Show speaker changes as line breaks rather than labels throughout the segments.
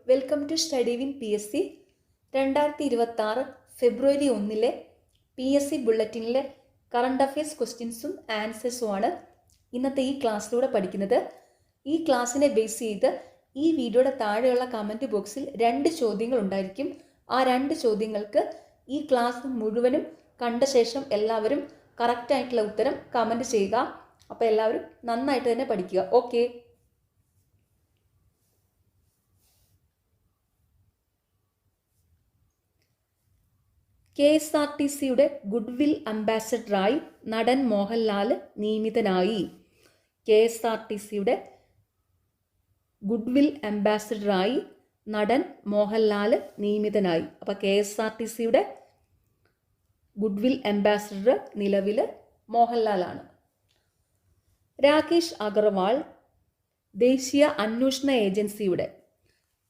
Welcome to study win PSC 2026 February 1 PSC ബുള്ളറ്റിനിലെ current affairs ക്വസ്റ്റ്യൻസും ആൻസേഴ്സുമാണ് ഇന്നത്തെ ഈ ക്ലാസ്സിലൂടെ പഠിക്കുന്നത്. ഈ ക്ലാസ്സിനെ ബേസ് ചെയ്ത് ഈ വീഡിയോയുടെ താഴെയുള്ള കമൻറ്റ് ബോക്സിൽ 2 ചോദ്യങ്ങൾ ഉണ്ടായിരിക്കും. ആ 2 ചോദ്യങ്ങൾക്ക് ഈ ക്ലാസ് മുഴുവനും കണ്ട ശേഷം എല്ലാവരും കറക്റ്റായിട്ടുള്ള ഉത്തരം കമൻറ്റ് ചെയ്യുക. അപ്പോൾ എല്ലാവരും നന്നായിട്ട് തന്നെ പഠിക്കുക. ഓക്കെ. KSRTCയുടെ ഗുഡ്വിൽ അംബാസഡറായി നടൻ മോഹൻലാൽ നിയമിതനായി. KSRTCയുടെ ഗുഡ്വിൽ അംബാസഡറായി നടൻ മോഹൻലാൽ നിയമിതനായി. അപ്പോൾ KSRTCയുടെ ഗുഡ്വിൽ അംബാസഡർ നിലവിൽ മോഹൻലാലാണ്. രാകേഷ് അഗർവാൾ ദേശീയ അന്വേഷണ ഏജൻസിയുടെ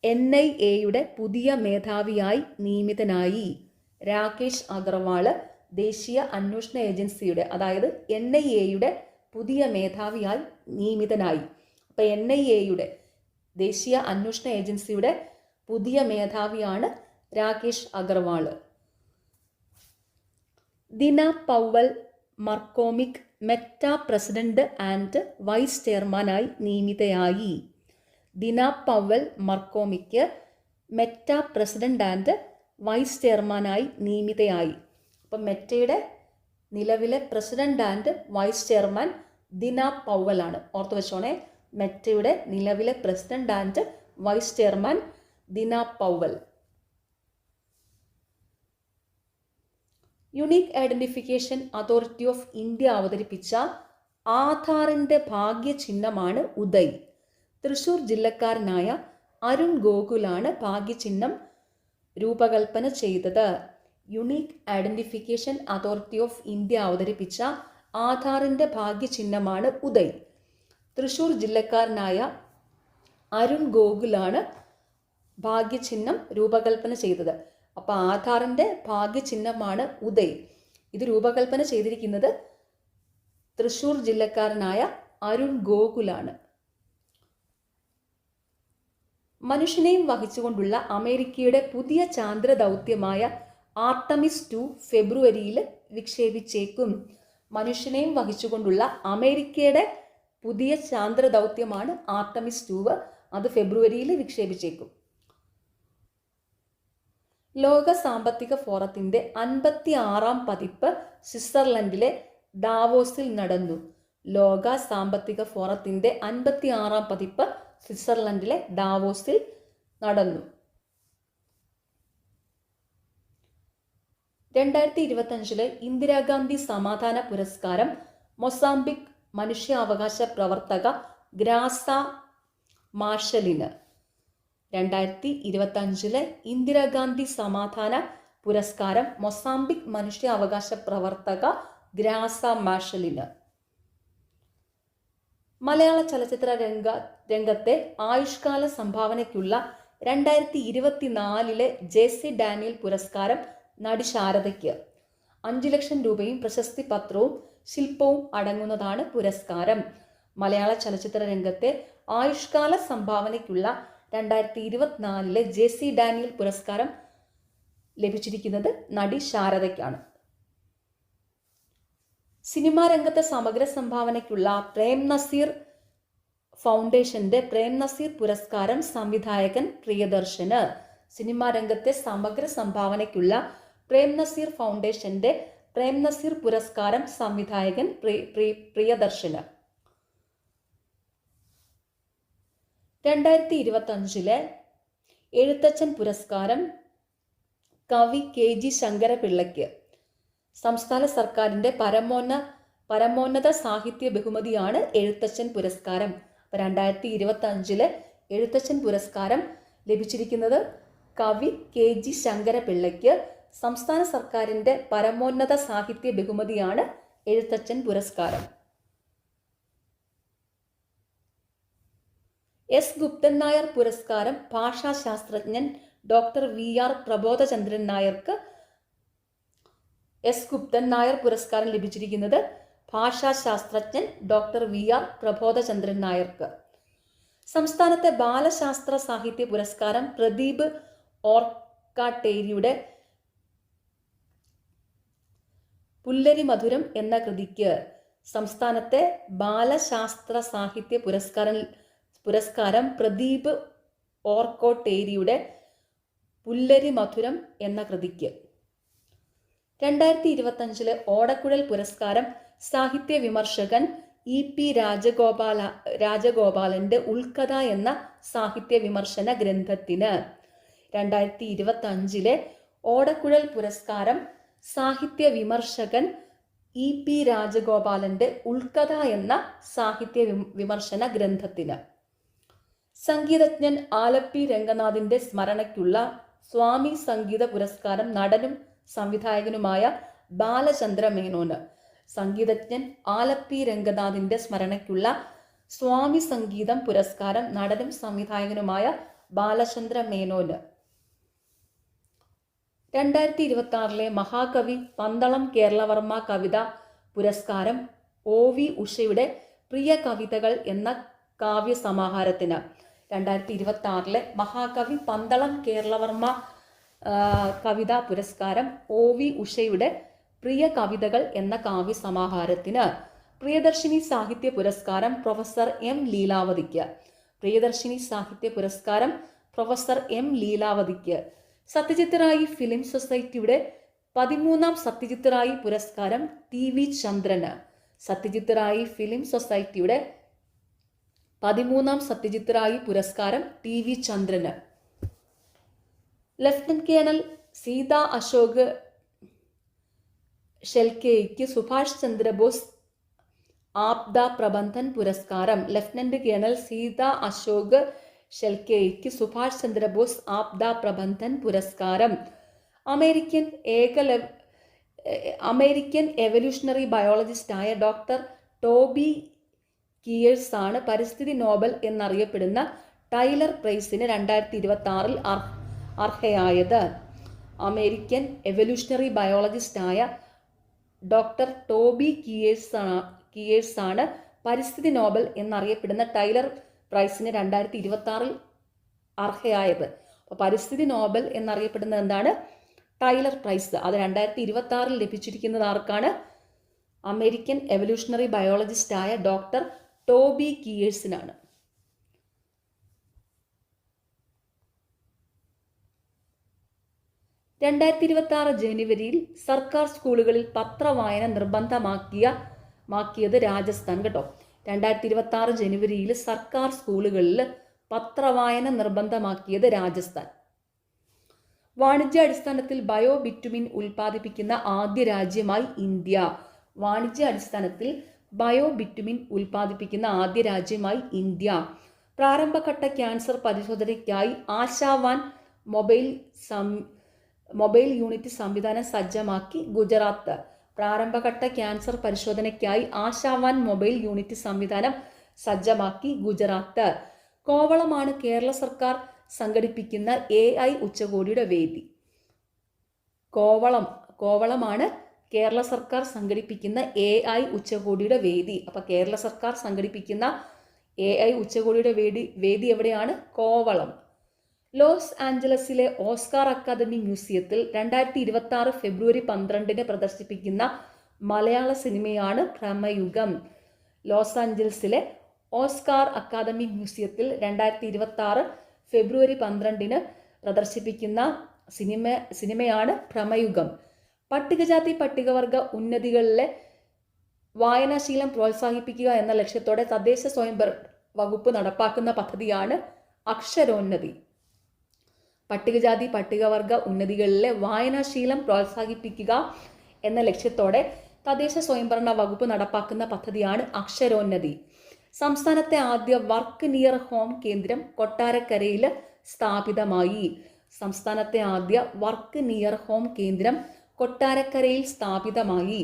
NIAയുടെ പുതിയ മേധാവിയായി നിയമിതനായി. രാകേഷ് അഗർവാൾ ദേശീയ അന്വേഷണ ഏജൻസിയുടെ അതായത് NIAയുടെ പുതിയ മേധാവിയായി നിയമിതനായി. അപ്പോൾ NIAയുടെ ദേശീയ അന്വേഷണ ഏജൻസിയുടെ പുതിയ മേധാവിയാണ് രാകേഷ് അഗർവാൾ. ദിന Powell മർക്കോമിക് Meta president and vice ചെയർമാനായി നിയമിതയായി. ദിന Powell മർക്കോമിക്ക് Meta president and vice ചെയർമാനായി നിയമിതയായി. അപ്പം മെറ്റയുടെ നിലവിലെ പ്രസിഡന്റ് ആൻഡ് വൈസ് ചെയർമാൻ ദിന പൗവലാണ്. ഓർത്തു വെച്ചോണേ, മെറ്റയുടെ നിലവിലെ president and vice chairman Dina Powell. Unique identification authority of India അവതരിപ്പിച്ച ആധാറിൻ്റെ ഭാഗ്യചിഹ്നമാണ് ഉദയ്. തൃശൂർ ജില്ലക്കാരനായ അരുൺ ഗോകുലാണ് ഭാഗ്യചിഹ്നം രൂപകൽപ്പന ചെയ്തത്. Unique identification authority of India അവതരിപ്പിച്ച ആധാറിൻ്റെ ഭാഗ്യചിഹ്നമാണ് ഉദയ്. തൃശൂർ ജില്ലക്കാരനായ അരുൺ ഗോകുലാണ് ഭാഗ്യചിഹ്നം രൂപകൽപ്പന ചെയ്തത്. അപ്പോൾ ആധാറിൻ്റെ ഭാഗ്യചിഹ്നമാണ് ഉദയ്. ഇത് രൂപകൽപ്പന ചെയ്തിരിക്കുന്നത് തൃശൂർ ജില്ലക്കാരനായ അരുൺ ഗോകുലാണ്. മനുഷ്യനെയും വഹിച്ചുകൊണ്ടുള്ള അമേരിക്കയുടെ പുതിയ ചാന്ദ്ര ദൗത്യമായ ആർട്ടമിസ് 2 ഫെബ്രുവരിയിൽ വിക്ഷേപിച്ചേക്കും. മനുഷ്യനെയും വഹിച്ചുകൊണ്ടുള്ള അമേരിക്കയുടെ പുതിയ ചാന്ദ്ര ദൗത്യമാണ് ആർട്ടമിസ് 2. അത് ഫെബ്രുവരിയിൽ വിക്ഷേപിച്ചേക്കും. ലോക സാമ്പത്തിക ഫോറത്തിൻ്റെ 56ാം പതിപ്പ് സ്വിറ്റ്സർലൻഡിലെ ഡാവോസിൽ നടന്നു. ലോക സാമ്പത്തിക ഫോറത്തിൻ്റെ 56ാം പതിപ്പ് സ്വിറ്റ്സർലൻഡിലെ ഡാവോസിൽ നടന്നു. 2025 ഇന്ദിരാഗാന്ധി സമാധാന പുരസ്കാരം മൊസാംബിക് മനുഷ്യാവകാശ പ്രവർത്തക ഗ്രാസ മാർഷലിന്. 2025 ഇന്ദിരാഗാന്ധി സമാധാന പുരസ്കാരം മൊസാംബിക് മനുഷ്യാവകാശ പ്രവർത്തക ഗ്രാസ മാർഷലിന്. മലയാള ചലച്ചിത്ര രംഗത്തെ ആയുഷ്കാല സംഭാവനയ്ക്കുള്ള 2024 JC ഡാനിയൽ പുരസ്കാരം നടി ശാരദയ്ക്ക്. 5 ലക്ഷം രൂപയും പ്രശസ്തി പത്രവും ശില്പവും അടങ്ങുന്നതാണ് പുരസ്കാരം. മലയാള ചലച്ചിത്ര രംഗത്തെ ആയുഷ്കാല സംഭാവനയ്ക്കുള്ള 2024 JC ഡാനിയൽ പുരസ്കാരം ലഭിച്ചിരിക്കുന്നത് നടി ശാരദയ്ക്കാണ്. സിനിമാ രംഗത്തെ സമഗ്ര സംഭാവനയ്ക്കുള്ള പ്രേം നസീർ ഫൗണ്ടേഷന്റെ പ്രേം നസീർ പുരസ്കാരം സംവിധായകൻ പ്രിയദർശന്. സിനിമാ രംഗത്തെ സമഗ്ര സംഭാവനയ്ക്കുള്ള പ്രേം നസീർ ഫൗണ്ടേഷന്റെ പ്രേം നസീർ പുരസ്കാരം സംവിധായകൻ പ്രിയദർശന്. 2025 എഴുത്തച്ഛൻ പുരസ്കാരം കവി KG ശങ്കരപിള്ളയ്ക്ക്. സംസ്ഥാന സർക്കാരിൻ്റെ പരമോന്നത സാഹിത്യ ബഹുമതിയാണ് എഴുത്തച്ഛൻ പുരസ്കാരം. 2025 എഴുത്തച്ഛൻ പുരസ്കാരം ലഭിച്ചിരിക്കുന്നത് കവി KG ശങ്കരപിള്ളയ്ക്ക്. സംസ്ഥാന സർക്കാരിൻ്റെ പരമോന്നത സാഹിത്യ ബഹുമതിയാണ് എഴുത്തച്ഛൻ പുരസ്കാരം. S ഗുപ്തൻ നായർ പുരസ്കാരം ഭാഷാശാസ്ത്രജ്ഞൻ ഡോക്ടർ VR പ്രബോധചന്ദ്രൻ നായർക്ക്. S ഗുപ്തൻ നായർ പുരസ്കാരം ലഭിച്ചിരിക്കുന്നത് ഭാഷാശാസ്ത്രജ്ഞൻ ഡോക്ടർ VR പ്രബോധചന്ദ്രൻ നായർക്ക്. സംസ്ഥാനത്തെ ബാലശാസ്ത്ര സാഹിത്യ പുരസ്കാരം പ്രദീപ് ഓർക്കാട്ടേരിയുടെ പുല്ലരി മധുരം എന്ന കൃതിക്ക്. സംസ്ഥാനത്തെ ബാലശാസ്ത്ര സാഹിത്യ പുരസ്കാരം പ്രദീപ് ഓർക്കോട്ടേരിയുടെ പുല്ലരി മധുരം എന്ന കൃതിക്ക്. 2025 ഓടക്കുഴൽ പുരസ്കാരം സാഹിത്യ വിമർശകൻ EP രാജഗോപാലന്റെ ഉൾക്കഥ എന്ന സാഹിത്യ വിമർശന ഗ്രന്ഥത്തിന്. 2025 ഓടക്കുഴൽ പുരസ്കാരം സാഹിത്യ വിമർശകൻ EP രാജഗോപാലന്റെ ഉൾക്കഥ എന്ന സാഹിത്യ വിമർശന ഗ്രന്ഥത്തിന്. സംഗീതജ്ഞൻ ആലപ്പി രംഗനാഥിന്റെ സ്മരണയ്ക്കുള്ള സ്വാമി സംഗീത പുരസ്കാരം നടനും സംവിധായകനുമായ ബാലചന്ദ്ര മേനോന്. സംഗീതജ്ഞൻ ആലപ്പി രംഗനാഥിന്റെ സ്മരണയ്ക്കുള്ള സ്വാമി സംഗീതം പുരസ്കാരം നടനും സംവിധായകനുമായ ബാലചന്ദ്ര മേനോന്. 2026 മഹാകവി പന്തളം കേരളവർമ്മ കവിതാ പുരസ്കാരം OV ഉഷയുടെ പ്രിയ കവിതകൾ എന്ന കാവ്യസമാഹാരത്തിന്. 2026 മഹാകവി പന്തളം കേരളവർമ്മ കവിതാ പുരസ്കാരം OV ഉഷയുടെ പ്രിയ കവിതകൾ എന്ന കാവ്യസമാഹാരത്തിന്. പ്രിയദർശിനി സാഹിത്യ പുരസ്കാരം പ്രൊഫസർ M ലീലാവതിക്ക്. പ്രിയദർശിനി സാഹിത്യ പുരസ്കാരം പ്രൊഫസർ M ലീലാവതിക്ക്. സത്യജിത് റായ് ഫിലിം സൊസൈറ്റിയുടെ 13ാം സത്യജിത് റായ് പുരസ്കാരം TV ചന്ദ്രന്. സത്യജിത് റായ് ഫിലിം സൊസൈറ്റിയുടെ 13ാം സത്യജിത് റായ് പുരസ്കാരം TV ചന്ദ്രന്. ലഫ്റ്റനന്റ് കേണൽ സീതാ അശോക് ഷെൽക്കെയ്ക്ക് സുഭാഷ് ചന്ദ്രബോസ് ആപ്ത പ്രബന്ധൻ പുരസ്കാരം. ലഫ്റ്റനന്റ് കേണൽ സീതാ അശോക് ഷെൽക്കെയ്ക്ക് സുഭാഷ് ചന്ദ്രബോസ് ആപ്ത പ്രബന്ധൻ പുരസ്കാരം. അമേരിക്കൻ എവല്യൂഷണറി ബയോളജിസ്റ്റായ ഡോക്ടർ ടോബി കിയേഴ്സ് ആണ് പരിസ്ഥിതി നോബൽ എന്നറിയപ്പെടുന്ന ടൈലർ പ്രൈസിന് 2026 അർഹയായത്. അമേരിക്കൻ എവല്യൂഷണറി ബയോളജിസ്റ്റായ ഡോക്ടർ ടോബി കിയേഴ്സ് ആണ് പരിസ്ഥിതി നോബൽ എന്നറിയപ്പെടുന്ന ടൈലർ പ്രൈസിന് 2026 അർഹയായത്. അപ്പോൾ പരിസ്ഥിതി നോബൽ എന്നറിയപ്പെടുന്നത് എന്താണ്? Tyler prize. അത് 2026 ലഭിച്ചിരിക്കുന്നത് ആർക്കാണ്? അമേരിക്കൻ എവല്യൂഷണറി ബയോളജിസ്റ്റായ ഡോക്ടർ ടോബി കിയേഴ്സിനാണ്. ജനുവരിയിൽ സർക്കാർ സ്കൂളുകളിൽ പത്രവായന നിർബന്ധമാക്കിയത് രാജസ്ഥാൻ. കേട്ടോ, 2026 ജനുവരിയിൽ സർക്കാർ സ്കൂളുകളിൽ പത്രവായന നിർബന്ധമാക്കിയത് രാജസ്ഥാൻ. വാണിജ്യാടിസ്ഥാനത്തിൽ ബയോ ബിറ്റുമിൻ ഉൽപ്പാദിപ്പിക്കുന്ന ആദ്യ രാജ്യമായി ഇന്ത്യ. വാണിജ്യാടിസ്ഥാനത്തിൽ ബയോ ബിറ്റുമിൻ ഉൽപ്പാദിപ്പിക്കുന്ന ആദ്യ രാജ്യമായി ഇന്ത്യ. പ്രാരംഭഘട്ട ക്യാൻസർ പരിശോധനയ്ക്കായി ആശാവാൻ മൊബൈൽ യൂണിറ്റ് സംവിധാനം സജ്ജമാക്കി ഗുജറാത്ത്. പ്രാരംഭഘട്ട ക്യാൻസർ പരിശോധനയ്ക്കായി ആശാവാൻ മൊബൈൽ യൂണിറ്റ് സംവിധാനം സജ്ജമാക്കി ഗുജറാത്ത്. കോവളമാണ് കേരള സർക്കാർ സംഘടിപ്പിക്കുന്ന AI ഉച്ചകോടിയുടെ വേദി. കോവളമാണ് കേരള സർക്കാർ സംഘടിപ്പിക്കുന്ന AI ഉച്ചകോടിയുടെ വേദി. അപ്പൊ കേരള സർക്കാർ സംഘടിപ്പിക്കുന്ന AI ഉച്ചകോടിയുടെ വേദി എവിടെയാണ്? കോവളം. ലോസ് ആഞ്ചലസിലെ ഓസ്കാർ അക്കാദമി മ്യൂസിയത്തിൽ 2026 ഫെബ്രുവരി 12 പ്രദർശിപ്പിക്കുന്ന മലയാള സിനിമയാണ് ഭ്രമയുഗം. ലോസ് ആഞ്ചലസിലെ ഓസ്കാർ അക്കാദമി മ്യൂസിയത്തിൽ 2026 ഫെബ്രുവരി 12 പ്രദർശിപ്പിക്കുന്ന സിനിമയാണ് ഭ്രമയുഗം. പട്ടികജാതി പട്ടികവർഗ ഉന്നതികളിലെ വായനാശീലം പ്രോത്സാഹിപ്പിക്കുക എന്ന ലക്ഷ്യത്തോടെ തദ്ദേശ സ്വയംഭരണ വകുപ്പ് നടപ്പാക്കുന്ന പദ്ധതിയാണ് അക്ഷരോന്നതി. പട്ടികജാതി പട്ടികവർഗ ഉന്നതികളിലെ വായനാശീലം പ്രോത്സാഹിപ്പിക്കുക എന്ന ലക്ഷ്യത്തോടെ തദ്ദേശ സ്വയംഭരണ വകുപ്പ് നടപ്പാക്കുന്ന പദ്ധതിയാണ് അക്ഷരോന്നതി. സംസ്ഥാനത്തെ ആദ്യ വർക്ക് നിയർ ഹോം കേന്ദ്രം കൊട്ടാരക്കരയിൽ സ്ഥാപിതമായി. സംസ്ഥാനത്തെ ആദ്യ വർക്ക് നിയർ ഹോം കേന്ദ്രം കൊട്ടാരക്കരയിൽ സ്ഥാപിതമായി.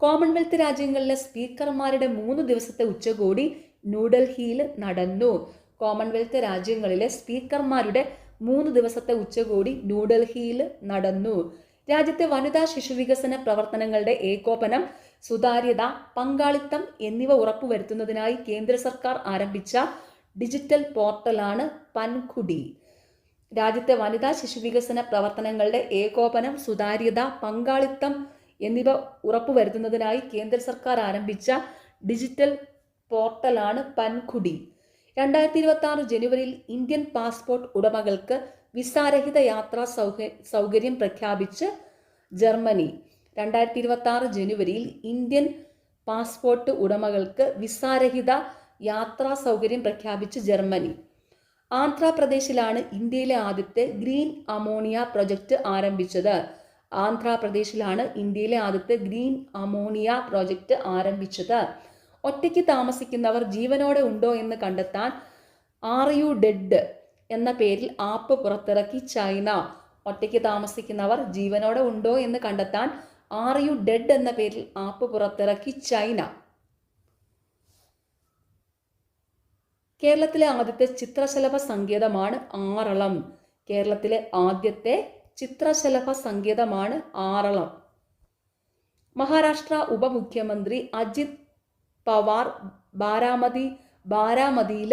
കോമൺവെൽത്ത് രാജ്യങ്ങളിലെ സ്പീക്കർമാരുടെ 3 ദിവസത്തെ ഉച്ചകോടി ന്യൂഡൽഹിയിൽ നടന്നു. കോമൺവെൽത്ത് രാജ്യങ്ങളിലെ സ്പീക്കർമാരുടെ 3 ദിവസത്തെ ഉച്ചകോടി ന്യൂഡൽഹിയിൽ നടന്നു. രാജ്യത്തെ വനിതാ ശിശുവികസന പ്രവർത്തനങ്ങളുടെ ഏകോപനം, സുതാര്യത, പങ്കാളിത്തം എന്നിവ ഉറപ്പുവരുത്തുന്നതിനായി കേന്ദ്ര സർക്കാർ ആരംഭിച്ച ഡിജിറ്റൽ പോർട്ടലാണ് പൻഖുടി. രാജ്യത്തെ വനിതാ ശിശുവികസന പ്രവർത്തനങ്ങളുടെ ഏകോപനം, സുതാര്യത, പങ്കാളിത്തം എന്നിവ ഉറപ്പുവരുത്തുന്നതിനായി കേന്ദ്ര സർക്കാർ ആരംഭിച്ച ഡിജിറ്റൽ പോർട്ടലാണ് പൻഖുടി. 2026 ജനുവരിയിൽ ഇന്ത്യൻ പാസ്പോർട്ട് ഉടമകൾക്ക് വിസാരഹിത യാത്രാ സൗകര്യം പ്രഖ്യാപിച്ച് ജർമ്മനി. 2026 ജനുവരിയിൽ ഇന്ത്യൻ പാസ്പോർട്ട് ഉടമകൾക്ക് വിസാരഹിത യാത്രാ സൗകര്യം പ്രഖ്യാപിച്ച് ജർമ്മനി. ആന്ധ്രാപ്രദേശിലാണ് ഇന്ത്യയിലെ ആദ്യത്തെ ഗ്രീൻ അമോണിയ പ്രൊജക്റ്റ് ആരംഭിച്ചത്. ആന്ധ്രാപ്രദേശിലാണ് ഇന്ത്യയിലെ ആദ്യത്തെ ഗ്രീൻ അമോണിയ പ്രോജക്റ്റ് ആരംഭിച്ചത്. ഒറ്റയ്ക്ക് താമസിക്കുന്നവർ ജീവനോടെ ഉണ്ടോ എന്ന് കണ്ടെത്താൻ ആർ യു ഡെഡ് എന്ന പേരിൽ ആപ്പ് പുറത്തിറക്കി ചൈന. ഒറ്റയ്ക്ക് താമസിക്കുന്നവർ ജീവനോടെ ഉണ്ടോ എന്ന് കണ്ടെത്താൻ ആർ യു ഡെഡ് എന്ന പേരിൽ ആപ്പ് പുറത്തിറക്കി ചൈന. കേരളത്തിലെ ആദ്യത്തെ ചിത്രശലഭ സങ്കേതമാണ് ആറളം. കേരളത്തിലെ ആദ്യത്തെ ചിത്രശലഭ സങ്കേതമാണ് ആറളം. മഹാരാഷ്ട്ര ഉപമുഖ്യമന്ത്രി അജിത് പവാർ ബാരാമതിയിൽ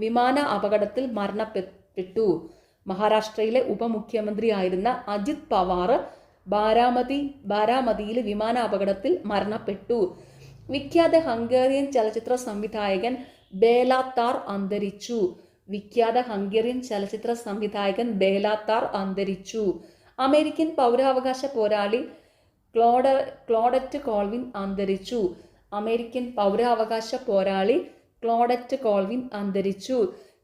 വിമാന അപകടത്തിൽ മരണപ്പെട്ടു. മഹാരാഷ്ട്രയിലെ ഉപമുഖ്യമന്ത്രിയായിരുന്ന അജിത് പവാർ ബാരാമതിയിൽ വിമാന അപകടത്തിൽ മരണപ്പെട്ടു. വിഖ്യാത ഹംഗേറിയൻ ചലച്ചിത്ര സംവിധായകൻ ബേല താർ അന്തരിച്ചു. വിഖ്യാത ഹംഗേറിയൻ ചലച്ചിത്ര സംവിധായകൻ ബേല താർ അന്തരിച്ചു. അമേരിക്കൻ പൗരാവകാശ പോരാളി ക്ലോഡറ്റ് കോൾവിൻ അന്തരിച്ചു. അമേരിക്കൻ പൗരാവകാശ പോരാളി ക്ലോഡറ്റ് കോൾവിൻ അന്തരിച്ചു.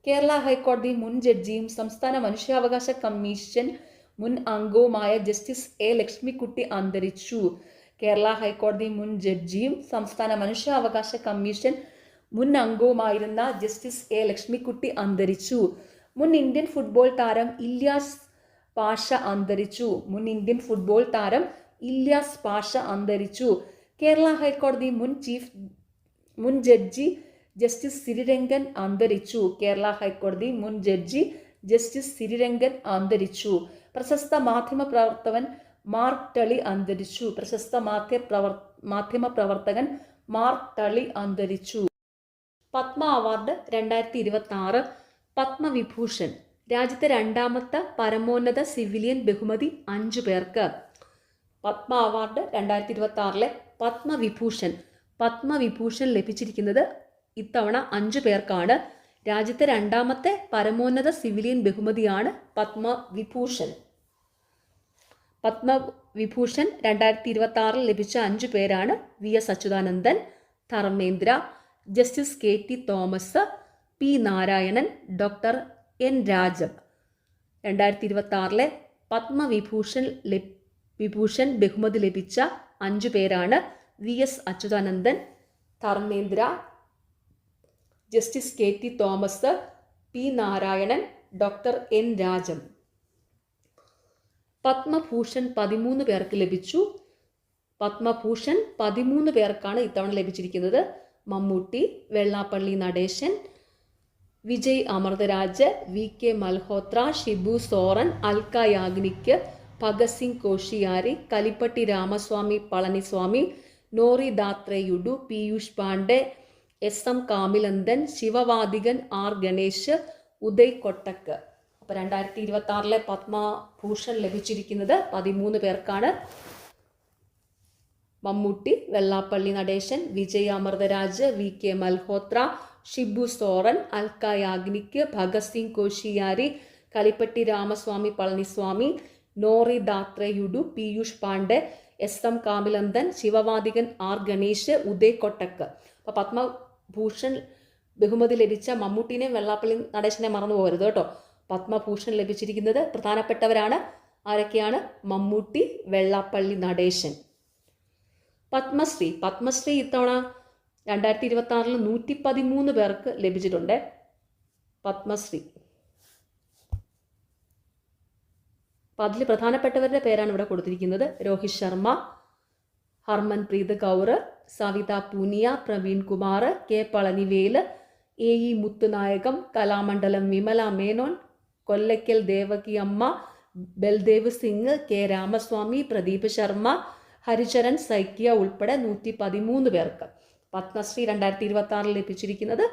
കേരള ഹൈക്കോടതി മുൻ ജഡ്ജിയും സംസ്ഥാന മനുഷ്യാവകാശ കമ്മീഷൻ മുൻ അംഗവുമായ ജസ്റ്റിസ് എ ലക്ഷ്മിക്കുട്ടി അന്തരിച്ചു. കേരള ഹൈക്കോടതി മുൻ ജഡ്ജിയും സംസ്ഥാന മനുഷ്യാവകാശ കമ്മീഷൻ മുൻ അംഗവുമായിരുന്ന ജസ്റ്റിസ് എ ലക്ഷ്മിക്കുട്ടി അന്തരിച്ചു. മുൻ ഇന്ത്യൻ ഫുട്ബോൾ താരം ഇല്യാസ് പാഷ അന്തരിച്ചു. മുൻ ഇന്ത്യൻ ഫുട്ബോൾ താരം ഇല്യാസ് പാഷ അന്തരിച്ചു. കേരള ഹൈക്കോടതി മുൻ ജഡ്ജി ജസ്റ്റിസ് സിരിരംഗൻ അന്തരിച്ചു. കേരള ഹൈക്കോടതി മുൻ ജഡ്ജി ജസ്റ്റിസ് സിരിരംഗൻ അന്തരിച്ചു. പ്രശസ്ത മാധ്യമപ്രവർത്തകൻ മാർക്ക് ടളി അന്തരിച്ചു. പ്രശസ്ത മാധ്യമപ്രവർത്തകൻ മാർക്ക് ടളി അന്തരിച്ചു. പത്മ അവാർഡ് 2026. പത്മവിഭൂഷൺ രാജ്യത്തെ രണ്ടാമത്തെ പരമോന്നത സിവിലിയൻ ബഹുമതി 5 പേർക്ക്. പത്മ അവാർഡ് 2026 പത്മവിഭൂഷൺ ലഭിച്ചിരിക്കുന്നത് ഇത്തവണ 5 പേർക്കാണ്. രാജ്യത്തെ രണ്ടാമത്തെ പരമോന്നത സിവിലിയൻ ബഹുമതിയാണ് പത്മവിഭൂഷൺ. പത്മവിഭൂഷൺ 2026 ലഭിച്ച 5 പേരാണ് VS Achuthanandan, Dharmendra, justice KT Thomas, P Narayanan, doctor N Rajam. 2026 Padma Vibhushan ബഹുമതി ലഭിച്ച 5 പേരാണ് VS Achuthanandan, Dharmendra, justice KT Thomas, P Narayanan, doctor N Rajam. Padma Bhushan 13 പേർക്ക് ലഭിച്ചു. പത്മഭൂഷൺ 13 പേർക്കാണ് ഇത്തവണ ലഭിച്ചിരിക്കുന്നത്. മമ്മൂട്ടി, വെള്ളാപ്പള്ളി നടേശൻ, വിജയ് അമൃതരാജ്, VK മൽഹോത്ര, ഷിബു സോറൻ, അൽക്ക യാഗ്നിക്, ഭഗത് സിംഗ് കോഷിയാരി, കലിപ്പട്ടി രാമസ്വാമി പളനിസ്വാമി, നോറി ദാത്രയുഡു, പീയൂഷ് പാണ്ഡെ, SM കാമിലന്തൻ, ശിവവാദികൻ, R ഗണേഷ്, ഉദയ് കൊട്ടക്ക്. അപ്പോൾ 2026 പത്മഭൂഷൺ ലഭിച്ചിരിക്കുന്നത് 13 പേർക്കാണ്. മമ്മൂട്ടി, വെള്ളാപ്പള്ളി നടേശൻ, വിജയ് അമൃതരാജ്, VK മൽഹോത്ര, ഷിബു സോറൻ, അൽക്ക യാഗ്നിക്, ഭഗത് സിംഗ് കോഷിയാരി, കലിപ്പട്ടി രാമസ്വാമി പളനിസ്വാമി, നോറി ദാത്രയുഡു, പീയൂഷ് പാണ്ഡെ, SM കാമിലന്തൻ, ശിവവാദികൻ, R ഗണേഷ്, ഉദയ് കൊട്ടക്ക്. അപ്പോൾ പത്മഭൂഷൺ ബഹുമതി ലഭിച്ച മമ്മൂട്ടിനെയും വെള്ളാപ്പള്ളി നടേശനെ മറന്നു പോകരുത് കേട്ടോ. പത്മഭൂഷൺ ലഭിച്ചിരിക്കുന്നത് പ്രധാനപ്പെട്ടവരാണ്. ആരൊക്കെയാണ്? മമ്മൂട്ടി, വെള്ളാപ്പള്ളി നടേശൻ. പത്മശ്രീ ഇത്തവണ 2026 113 പേർക്ക് ലഭിച്ചിട്ടുണ്ട്. പത്മശ്രീ. അപ്പം അതിൽ പ്രധാനപ്പെട്ടവരുടെ പേരാണ് ഇവിടെ കൊടുത്തിരിക്കുന്നത്. രോഹിത് ശർമ്മ, ഹർമൻപ്രീത് കൗർ, സവിത പൂനിയ, പ്രവീൺ കുമാർ, K പളനിവേൽ, AE മുത്തുനായകം, കലാമണ്ഡലം വിമല മേനോൻ, കൊല്ലയ്ക്കൽ ദേവകി അമ്മ, ബൽദേവ് സിംഗ്, K രാമസ്വാമി, പ്രദീപ് ശർമ്മ, ഹരിചരൺ സൈക്കിയ ഉൾപ്പെടെ 113 പേർക്ക്. പത്മശ്രീ 2026 ലഭിച്ചിരിക്കുന്നത്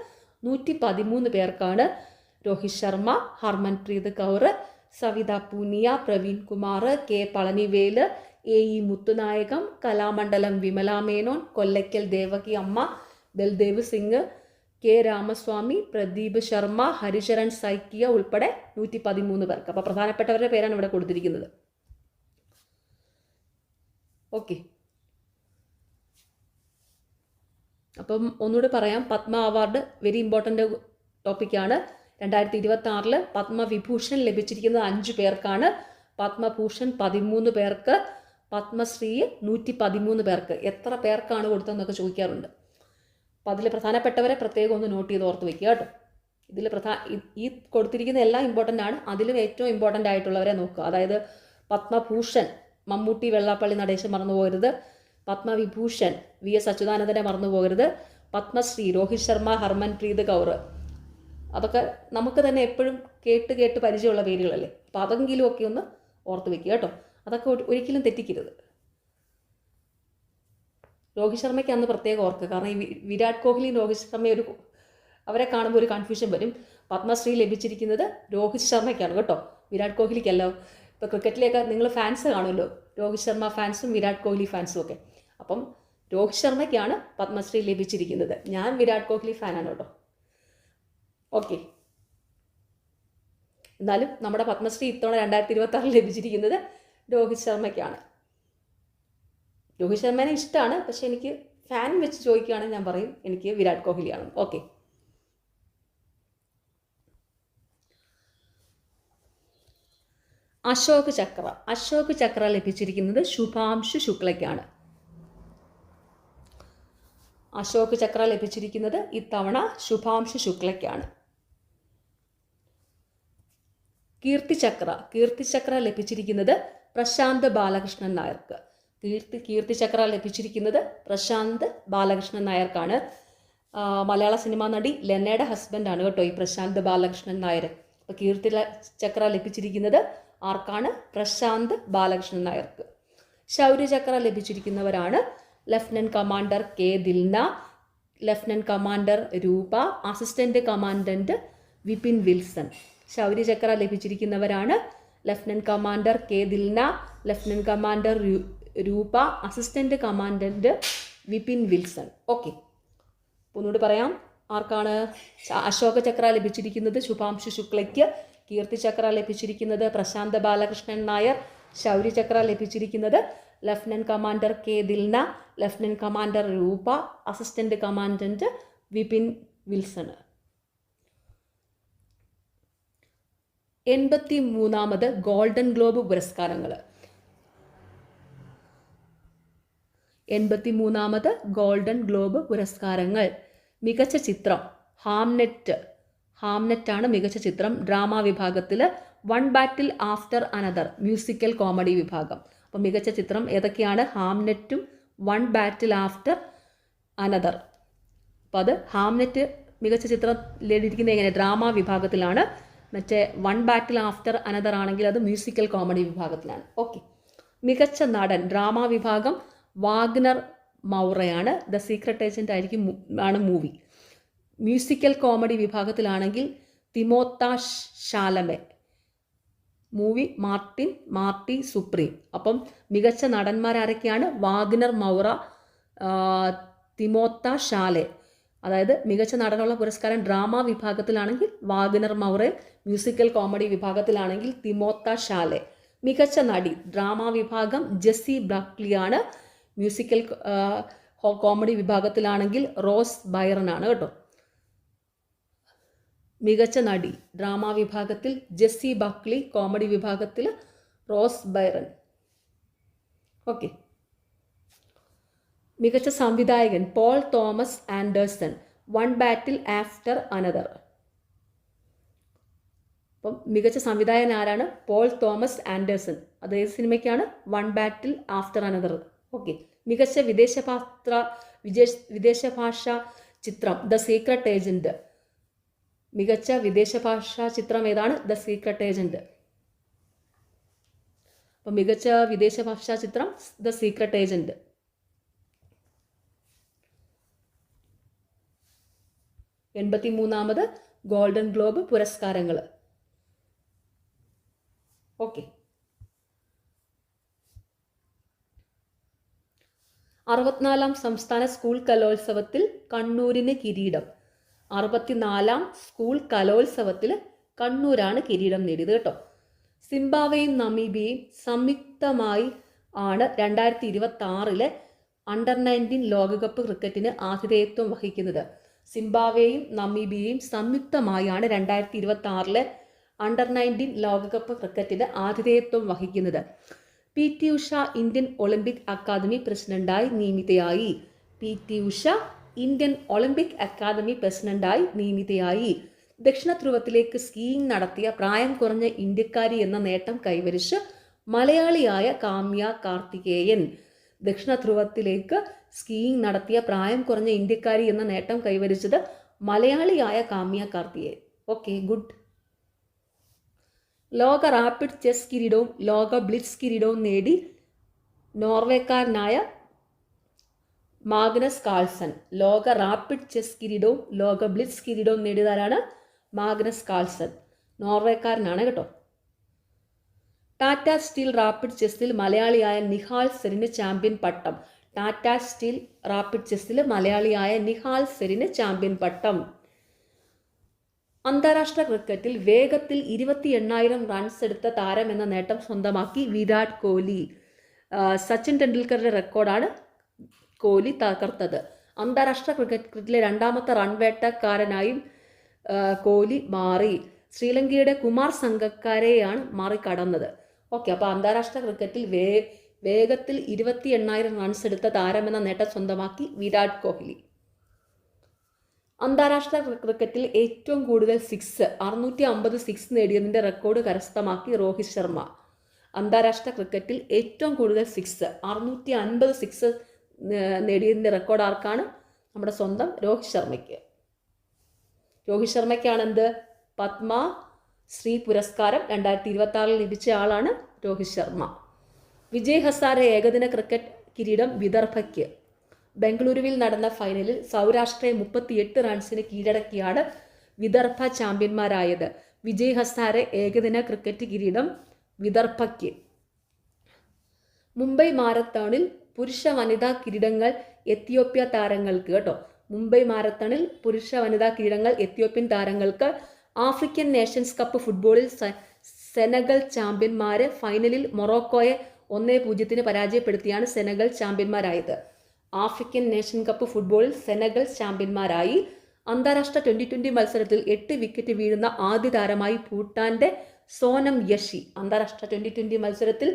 113 പേർക്കാണ് രോഹിത് ശർമ്മ, ഹർമൻപ്രീത് കൗർ, സവിത പൂനിയ, പ്രവീൺ കുമാർ, കെ പളനിവേല്, എ മുത്തുനായകം, കലാമണ്ഡലം വിമല മേനോൻ, കൊല്ലയ്ക്കൽ ദേവകി അമ്മ, ബൽദേവ് സിംഗ്, കെ രാമസ്വാമി, പ്രദീപ് ശർമ്മ, ഹരിചരൺ സൈക്കിയ ഉൾപ്പെടെ 113 പേർക്ക്. അപ്പോൾ പ്രധാനപ്പെട്ടവരുടെ പേരാണ് ഇവിടെ കൊടുത്തിരിക്കുന്നത്. ഓക്കെ, അപ്പം ഒന്നുകൂടി പറയാം. പത്മ അവാർഡ് വെരി ഇമ്പോർട്ടൻ്റ് ടോപ്പിക്കാണ്. 2026 പത്മവിഭൂഷൺ ലഭിച്ചിരിക്കുന്നത് 5 പേർക്കാണ്, പത്മഭൂഷൺ 13 പേർക്ക്, പത്മശ്രീ 113 പേർക്ക്. എത്ര പേർക്കാണ് കൊടുത്തതെന്നൊക്കെ ചോദിക്കാറുണ്ട്. അപ്പോൾ അതിൽ പ്രധാനപ്പെട്ടവരെ പ്രത്യേകം ഒന്ന് നോട്ട് ചെയ്ത് ഓർത്ത് വയ്ക്കുക കേട്ടോ. ഇതിൽ ഈ കൊടുത്തിരിക്കുന്ന എല്ലാം ഇമ്പോർട്ടൻ്റ് ആണ്. അതിലും ഏറ്റവും ഇമ്പോർട്ടൻ്റ് ആയിട്ടുള്ളവരെ നോക്കുക. അതായത് പത്മഭൂഷൺ മമ്മൂട്ടി, വെള്ളാപ്പള്ളി നടേശൻ മറന്നു പോകരുത്. പത്മവിഭൂഷൺ VS അച്യുതാനന്ദനെ മറന്നു പോകരുത്. പത്മശ്രീ രോഹിത് ശർമ്മ, ഹർമൻപ്രീത് കൗർ. അതൊക്കെ നമുക്ക് തന്നെ എപ്പോഴും കേട്ട് പരിചയമുള്ള പേരുകളല്ലേ. അപ്പോൾ അതെങ്കിലും ഒക്കെ ഒന്ന് ഓർത്ത് വെക്കുക കേട്ടോ. അതൊക്കെ ഒരിക്കലും തെറ്റിക്കരുത്. രോഹിത് ശർമ്മയ്ക്ക് അന്ന് പ്രത്യേകം ഓർക്കുക. കാരണം ഈ വിരാട് കോഹ്ലിയും രോഹിത് ശർമ്മയും അവരെ കാണുമ്പോൾ ഒരു കൺഫ്യൂഷൻ വരും. പത്മശ്രീ ലഭിച്ചിരിക്കുന്നത് രോഹിത് ശർമ്മയ്ക്കാണ് കേട്ടോ, വിരാട് കോഹ്ലിക്കല്ല. ഇപ്പോൾ ക്രിക്കറ്റിലേക്ക് നിങ്ങൾ ഫാൻസ് കാണുമല്ലോ, രോഹിത് ശർമ്മ ഫാൻസും വിരാട് കോഹ്ലി ഫാൻസും ഒക്കെ. അപ്പം രോഹിത് ശർമ്മയ്ക്കാണ് പത്മശ്രീ ലഭിച്ചിരിക്കുന്നത്. ഞാൻ വിരാട് കോഹ്ലി ഫാനാണ് കേട്ടോ. ഓക്കെ, എന്നാലും നമ്മുടെ പത്മശ്രീ ഇത്തവണ 2026 ലഭിച്ചിരിക്കുന്നത് രോഹിത് ശർമ്മയ്ക്കാണ്. രോഹിത് ശർമ്മേനെ ഇഷ്ടമാണ്, പക്ഷെ എനിക്ക് ഫാൻ വെച്ച് ചോദിക്കുകയാണെങ്കിൽ ഞാൻ പറയും എനിക്ക് വിരാട് കോഹ്ലിയാണ്. ഓക്കെ, അശോക് ചക്ര ലഭിച്ചിരിക്കുന്നത് ശുഭാംശു ശുക്ലയ്ക്കാണ്. അശോക് ചക്ര ലഭിച്ചിരിക്കുന്നത് ഇത്തവണ ശുഭാംശു ശുക്ലയ്ക്കാണ്. കീർത്തിചക്ര ലഭിച്ചിരിക്കുന്നത് പ്രശാന്ത് ബാലകൃഷ്ണൻ നായർക്ക്. കീർത്തിചക്ര ലഭിച്ചിരിക്കുന്നത് പ്രശാന്ത് ബാലകൃഷ്ണൻ നായർക്കാണ്. മലയാള സിനിമാ നടി ലെനയുടെ ഹസ്ബൻഡാണ് കേട്ടോ ഈ പ്രശാന്ത് ബാലകൃഷ്ണൻ നായർ. അപ്പോൾ കീർത്തിചക്ര ലഭിച്ചിരിക്കുന്നത് ആർക്കാണ്? പ്രശാന്ത് ബാലകൃഷ്ണൻ നായർക്ക്. ശൗര്യചക്ര ലഭിച്ചിരിക്കുന്നവരാണ് lieutenant commander K Dilna, lieutenant commander Rupa, assistant commandant Vipin Wilson. Shaurya Chakra ലഭിച്ചിരിക്കുന്നവരാണ് lieutenant commander K Dilna, lieutenant commander Rupa, assistant commandant Vipin Wilson. Okay, ഒന്നുകൂടി പറയാം. ആർക്കാണ് അശോക ചക്ര ലഭിച്ചിരിക്കുന്നത്? ശുഭാംശു ശുക്ലയ്ക്ക്. കീർത്തിചക്ര ലഭിച്ചിരിക്കുന്നത് പ്രശാന്ത് ബാലകൃഷ്ണൻ നായർ. ശൗര്യചക്ര ലഭിച്ചിരിക്കുന്നത് lieutenant commander K Dilna, lieutenant commander Rupa, assistant commandant Vipin Wilson. 83ാമത് ഗോൾഡൻ ഗ്ലോബ് പുരസ്കാരങ്ങൾ. 83ാമത് ഗോൾഡൻ ഗ്ലോബ് പുരസ്കാരങ്ങൾ. മികച്ച ചിത്രം ഹാംനെറ്റാണ് മികച്ച ചിത്രം. ഡ്രാമ വിഭാഗത്തിൽ one battle after another, musical comedy വിഭാഗം. അപ്പോൾ മികച്ച ചിത്രം ഏതൊക്കെയാണ്? ഹാംനെറ്റും വൺ ബാറ്റിൽ ആഫ്റ്റർ അനദർ. അപ്പോൾ അത് ഹാംനെറ്റ് മികച്ച ചിത്രം നേടിയിരിക്കുന്നത് എങ്ങനെ? ഡ്രാമ വിഭാഗത്തിലാണ്. മറ്റേ വൺ ബാറ്റിൽ ആഫ്റ്റർ അനദർ ആണെങ്കിൽ അത് മ്യൂസിക്കൽ കോമഡി വിഭാഗത്തിലാണ്. ഓക്കെ, മികച്ച നടൻ ഡ്രാമ വിഭാഗം വാഗ്നർ മൗറയാണ്. ദ സീക്രട്ട് ഏജന്റ് ആണ് മൂവി. മ്യൂസിക്കൽ കോമഡി വിഭാഗത്തിലാണെങ്കിൽ Timothee Chalamet, movie Marty Supreme. അപ്പം മികച്ച നടന്മാരാരൊക്കെയാണ്? Wagner Moura, തിമോത്ത ഷാലെ. അതായത് മികച്ച നടനുള്ള പുരസ്കാരം ഡ്രാമ വിഭാഗത്തിലാണെങ്കിൽ വാഗ്നർ മൗറെ, മ്യൂസിക്കൽ കോമഡി വിഭാഗത്തിലാണെങ്കിൽ തിമോത്ത ഷാലെ. മികച്ച നടി ഡ്രാമ വിഭാഗം ജെസ്സി ബക്ലിയാണ്. മ്യൂസിക്കൽ കോമഡി വിഭാഗത്തിലാണെങ്കിൽ റോസ് ബൈറൺ ആണ് കേട്ടോ. മികച്ച നടി ഡ്രാമ വിഭാഗത്തിൽ ജെസ്സി ബക്ലി, കോമഡി വിഭാഗത്തിൽ റോസ് ബൈറൺ. ഓക്കെ, മികച്ച സംവിധായകൻ Paul Thomas Anderson, one battle after another. അപ്പം മികച്ച സംവിധായകൻ ആരാണ്? Paul Thomas Anderson. അത് ഏത് സിനിമയ്ക്കാണ്? One battle after another. Okay, മികച്ച വിദേശഭാഷാ ചിത്രം ദ സീക്രട്ട് ഏജന്റ്. മികച്ച വിദേശഭാഷാ ചിത്രം ഏതാണ്? The secret agent. അപ്പം മികച്ച വിദേശഭാഷാ ചിത്രം ദ സീക്രട്ട് ഏജന്റ്. 83ാമത് ഗോൾഡൻ ഗ്ലോബ് പുരസ്കാരങ്ങൾ. ഓക്കെ. 64ാം സംസ്ഥാന സ്കൂൾ കലോത്സവത്തിൽ കണ്ണൂരിന് കിരീടം. 64ാം സ്കൂൾ കലോത്സവത്തിൽ കണ്ണൂരാണ് കിരീടം നേടിയത് കേട്ടോ. സിംബാബ്വേയും നമീബിയയും സംയുക്തമായി ആണ് 2026 അണ്ടർ 19 ലോകകപ്പ് ക്രിക്കറ്റിന് ആതിഥേയത്വം വഹിക്കുന്നത്. സിംബാബ്വേയും നമീബിയയും സംയുക്തമായാണ് 2026 അണ്ടർ 19 ലോകകപ്പ് ക്രിക്കറ്റിന് ആതിഥേയത്വം വഹിക്കുന്നത്. PT Usha Indian Olympic academy പ്രസിഡന്റായി നിയമിതയായി. PT Usha Indian Olympic academy പ്രസിഡന്റായി നിയമിതയായി. ദക്ഷിണ ധ്രുവത്തിലേക്ക് സ്കീയിങ് നടത്തിയ പ്രായം കുറഞ്ഞ ഇന്ത്യക്കാരി എന്ന നേട്ടം കൈവരിച്ച് മലയാളിയായ കാമ്യ കാർത്തികേയൻ. ദക്ഷിണ ധ്രുവത്തിലേക്ക് സ്കീയിങ് നടത്തിയ പ്രായം കുറഞ്ഞ ഇന്ത്യക്കാരി എന്ന നേട്ടം കൈവരിച്ചത് മലയാളിയായ കാമ്യ കാർത്തികേയൻ. Okay, good. ലോക റാപ്പിഡ് ചെസ് കിരീടവും ലോക ബ്ലിറ്റ്സ് കിരീടവും നേടി നോർവേക്കാരനായ മാഗ്നസ് കാൾസൺ. ലോക റാപ്പിഡ് ചെസ് കിരീടവും ലോക ബ്ലിറ്റ്സ് കിരീടവും നേടിയതാരാണ്? Magnus Carlsen. നോർവേക്കാരനാണ് കേട്ടോ. ടാറ്റ സ്റ്റീൽ റാപ്പിഡ് ചെസ്സിൽ മലയാളിയായ നിഹാൽ സെറിന് ചാമ്പ്യൻ പട്ടം. ടാറ്റ സ്റ്റീൽ റാപ്പിഡ് ചെസ്സിൽ മലയാളിയായ നിഹാൽ സെറിന് ചാമ്പ്യൻ പട്ടം. അന്താരാഷ്ട്ര ക്രിക്കറ്റിൽ വേഗത്തിൽ 28,000 റൺസ് എടുത്ത താരം എന്ന നേട്ടം സ്വന്തമാക്കി വിരാട് കോഹ്ലി. സച്ചിൻ ടെണ്ടുൽക്കറുടെ റെക്കോർഡാണ് കോഹ്ലി തകർത്തത്. അന്താരാഷ്ട്ര ക്രിക്കറ്റിലെ 2ാമത്തെ റൺ വേട്ടക്കാരനായും കോഹ്ലി മാറി. ശ്രീലങ്കയുടെ കുമാർ സംഗക്കാരെയാണ് മറികടന്നത്. ഓക്കെ, അപ്പോൾ അന്താരാഷ്ട്ര ക്രിക്കറ്റിൽ വേഗത്തിൽ 28,000 റൺസ് എടുത്ത താരമെന്ന നേട്ടം സ്വന്തമാക്കി വിരാട് കോഹ്ലി. അന്താരാഷ്ട്ര ക്രിക്കറ്റിൽ ഏറ്റവും കൂടുതൽ 650 സിക്സ് നേടിയതിൻ്റെ റെക്കോർഡ് കരസ്ഥമാക്കി രോഹിത് ശർമ്മ. അന്താരാഷ്ട്ര ക്രിക്കറ്റിൽ ഏറ്റവും കൂടുതൽ 650 സിക്സ് നേടിയതിൻ്റെ റെക്കോർഡ് ആർക്കാണ്? നമ്മുടെ സ്വന്തം രോഹിത് ശർമ്മയ്ക്ക്. രോഹിത് ശർമ്മയ്ക്കാണ് എന്ത്? പത്മ ശ്രീ പുരസ്കാരം 2026 ലഭിച്ച ആളാണ് രോഹിത് ശർമ്മ. വിജയ് ഹസാരെ ഏകദിന ക്രിക്കറ്റ് കിരീടം വിദർഭയ്ക്ക്. ബംഗളൂരുവിൽ നടന്ന ഫൈനലിൽ സൗരാഷ്ട്രയെ 38 റൺസിന് കീഴടക്കിയാണ് വിദർഭ ചാമ്പ്യന്മാരായത്. വിജയ് ഹസാരെ ഏകദിന ക്രിക്കറ്റ് കിരീടം വിദർഭയ്ക്ക്. മുംബൈ മാരത്തോണിൽ പുരുഷ വനിതാ കിരീടങ്ങൾ എത്യോപ്യ താരങ്ങൾക്ക് കേട്ടോ. മുംബൈ മാരത്തണിൽ പുരുഷ വനിതാ കിരീടങ്ങൾ എത്യോപ്യൻ താരങ്ങൾക്ക്. ആഫ്രിക്കൻ നേഷൻസ് കപ്പ് ഫുട്ബോളിൽ സെനഗൽ ചാമ്പ്യന്മാരെ ഫൈനലിൽ മൊറോക്കോയെ 1-0 പരാജയപ്പെടുത്തിയാണ് സെനഗൽ ചാമ്പ്യന്മാരായത്. ആഫ്രിക്കൻ നേഷൻ കപ്പ് ഫുട്ബോളിൽ സെനഗൽ ചാമ്പ്യന്മാരായി. അന്താരാഷ്ട്ര 2020 മത്സരത്തിൽ 8 വിക്കറ്റ് വീഴുന്ന ആദ്യ താരമായി ഭൂട്ടാന്റെ സോനം യഷി. അന്താരാഷ്ട്ര 2020 മത്സരത്തിൽ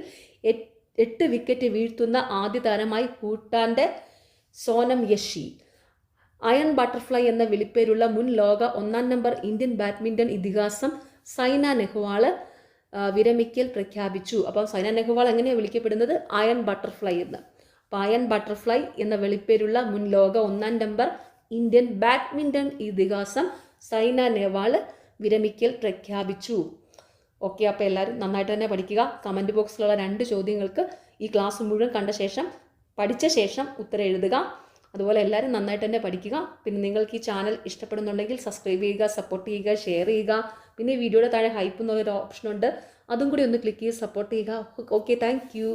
8 വിക്കറ്റ് വീഴ്ത്തുന്ന ആദ്യ താരമായി ഭൂട്ടാന്റെ സോനം യഷി. അയൺ ബട്ടർഫ്ലൈ എന്ന വിളിപ്പേരുള്ള മുൻ ലോക 1-ാം നമ്പർ ഇന്ത്യൻ ബാഡ്മിൻ്റൺ ഇതിഹാസം സൈന നെഹ്വാൾ വിരമിക്കൽ പ്രഖ്യാപിച്ചു. അപ്പം സൈന നെഹ്വാൾ എങ്ങനെയാണ് വിളിക്കപ്പെടുന്നത്? അയൺ ബട്ടർഫ്ലൈ എന്ന്. അപ്പം അയൺ ബട്ടർഫ്ലൈ എന്ന വിളിപ്പേരുള്ള മുൻ ലോക 1-ാം നമ്പർ ഇന്ത്യൻ ബാഡ്മിൻ്റൺ ഇതിഹാസം സൈന നെഹ്വാൾ വിരമിക്കൽ പ്രഖ്യാപിച്ചു. ഓക്കെ, അപ്പോൾ എല്ലാവരും നന്നായിട്ട് തന്നെ പഠിക്കുക. കമൻറ്റ് ബോക്സിലുള്ള 2 ചോദ്യങ്ങൾക്ക് ഈ ക്ലാസ് മുഴുവൻ കണ്ട ശേഷം പഠിച്ച ശേഷം ഉത്തരം എഴുതുക. അതുപോലെ എല്ലാവരും നന്നായിട്ട് തന്നെ പഠിക്കുക. പിന്നെ നിങ്ങൾക്ക് ഈ ചാനൽ ഇഷ്ടപ്പെടുന്നുണ്ടെങ്കിൽ സബ്സ്ക്രൈബ് ചെയ്യുക, സപ്പോർട്ട് ചെയ്യുക, ഷെയർ ചെയ്യുക. പിന്നെ ഈ വീഡിയോയുടെ താഴെ ഹൈപ്പ് എന്നുള്ളൊരു ഓപ്ഷനുണ്ട്, അതും കൂടി ഒന്ന് ക്ലിക്ക് ചെയ്ത് സപ്പോർട്ട് ചെയ്യുക. Okay, thank you.